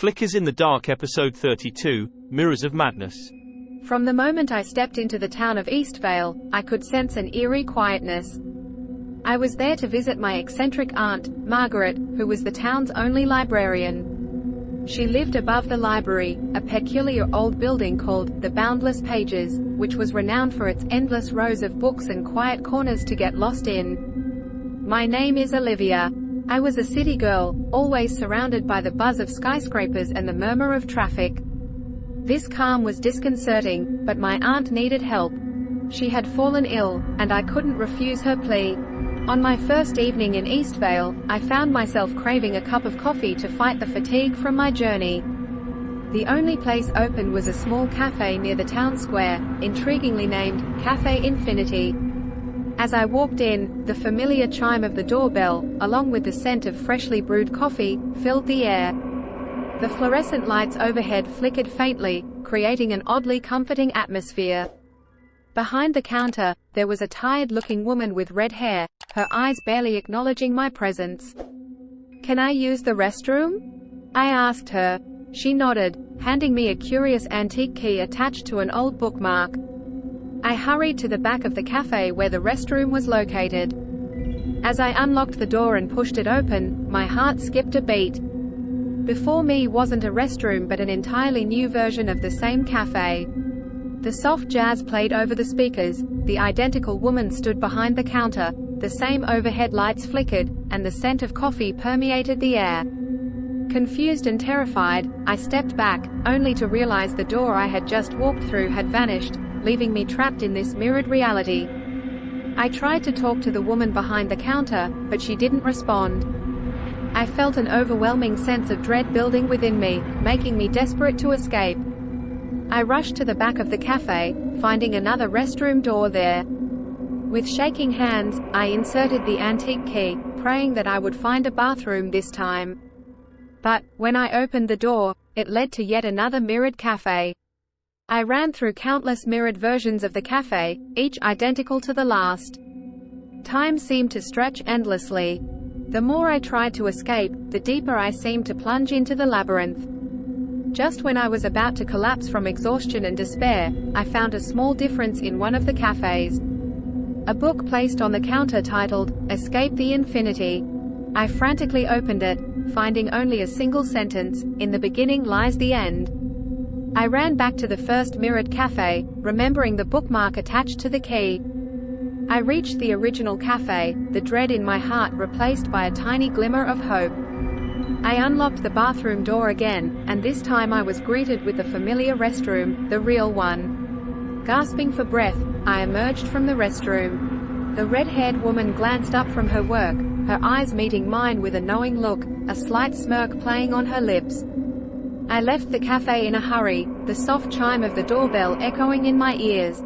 Flickers in the Dark Episode 32, Mirrors of Madness. From the moment I stepped into the town of Eastvale, I could sense an eerie quietness. I was there to visit my eccentric aunt, Margaret, who was the town's only librarian. She lived above the library, a peculiar old building called the Boundless Pages, which was renowned for its endless rows of books and quiet corners to get lost in. My name is Olivia. I was a city girl, always surrounded by the buzz of skyscrapers and the murmur of traffic. This calm was disconcerting, but my aunt needed help. She had fallen ill, and I couldn't refuse her plea. On my first evening in Eastvale, I found myself craving a cup of coffee to fight the fatigue from my journey. The only place open was a small café near the town square, intriguingly named Café Infinity. As I walked in, the familiar chime of the doorbell, along with the scent of freshly brewed coffee, filled the air. The fluorescent lights overhead flickered faintly, creating an oddly comforting atmosphere. Behind the counter, there was a tired-looking woman with red hair, her eyes barely acknowledging my presence. "Can I use the restroom?" I asked her. She nodded, handing me a curious antique key attached to an old bookmark. I hurried to the back of the cafe where the restroom was located. As I unlocked the door and pushed it open, my heart skipped a beat. Before me wasn't a restroom but an entirely new version of the same cafe. The soft jazz played over the speakers, the identical woman stood behind the counter, the same overhead lights flickered, and the scent of coffee permeated the air. Confused and terrified, I stepped back, only to realize the door I had just walked through had vanished, leaving me trapped in this mirrored reality. I tried to talk to the woman behind the counter, but she didn't respond. I felt an overwhelming sense of dread building within me, making me desperate to escape. I rushed to the back of the cafe, finding another restroom door there. With shaking hands, I inserted the antique key, praying that I would find a bathroom this time. But, when I opened the door, it led to yet another mirrored cafe. I ran through countless mirrored versions of the cafe, each identical to the last. Time seemed to stretch endlessly. The more I tried to escape, the deeper I seemed to plunge into the labyrinth. Just when I was about to collapse from exhaustion and despair, I found a small difference in one of the cafes. A book placed on the counter titled, "Escape the Infinity." I frantically opened it, finding only a single sentence, "In the beginning lies the end." I ran back to the first mirrored cafe, remembering the bookmark attached to the key. I reached the original cafe, the dread in my heart replaced by a tiny glimmer of hope. I unlocked the bathroom door again, and this time I was greeted with the familiar restroom, the real one. Gasping for breath, I emerged from the restroom. The red-haired woman glanced up from her work, her eyes meeting mine with a knowing look, a slight smirk playing on her lips. I left the cafe in a hurry, the soft chime of the doorbell echoing in my ears.